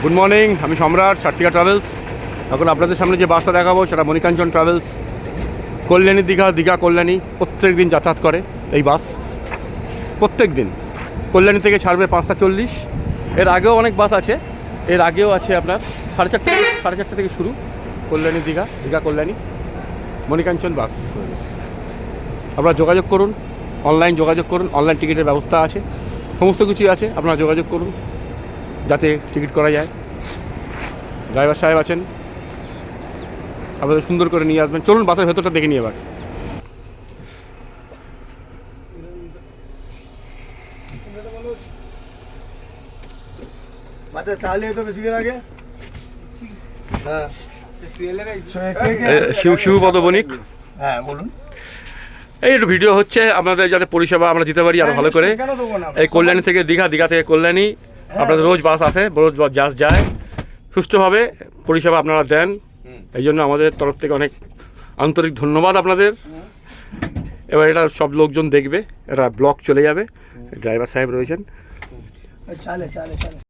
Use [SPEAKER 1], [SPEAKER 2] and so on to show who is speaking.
[SPEAKER 1] Good morning, আমি সম্রাট সার্থিকা travels. এখন আপনাদের সামনে যে বাসটা দেখাবো সেটা মণিকাঞ্চন ট্রাভেলস, কল্যাণী দীঘা কল্যাণী প্রত্যেক দিন যাতায়াত করে এই বাস। প্রত্যেক দিন কল্যাণী থেকে ছাড়বে 5:40। এর আগেও অনেক বাস আছে, এর আগেও আছে আপনার 4:30 থেকে শুরু কল্যাণী দীঘা কল্যাণী মণিকাঞ্চন বাস। আপনারা যোগাযোগ করুন, অনলাইন যোগাযোগ করুন, অনলাইন টিকিটের ব্যবস্থা আছে, সমস্ত কিছুই আছে। আপনারা যোগাযোগ করুন যাতে টিকিট করা যায়। ড্রাইভার সাহেব আছেন, আপনাদের সুন্দর করে নিয়ে আসবেন। চলুন বাসের ভেতরটা দেখে নিয়ে এবার। শিবপদ বণিক,
[SPEAKER 2] হ্যাঁ বলুন।
[SPEAKER 1] এই একটু ভিডিও হচ্ছে আপনাদের যাতে পরিষেবা আমরা দিতে পারি আরো ভালো করে। এই কল্যাণী থেকে দীঘা থেকে কল্যাণী আপনাদের রোজ বাস আসে, রোজ বাস যায়, সুষ্ঠুভাবে পরিষেবা আপনারা দেন। এই জন্য আমাদের তরফ থেকে অনেক আন্তরিক ধন্যবাদ আপনাদের। এবার এটা সব লোকজন দেখবে, এটা ব্লগ চলে যাবে। ড্রাইভার সাহেব রয়েছেন।
[SPEAKER 2] চালে চালে চালে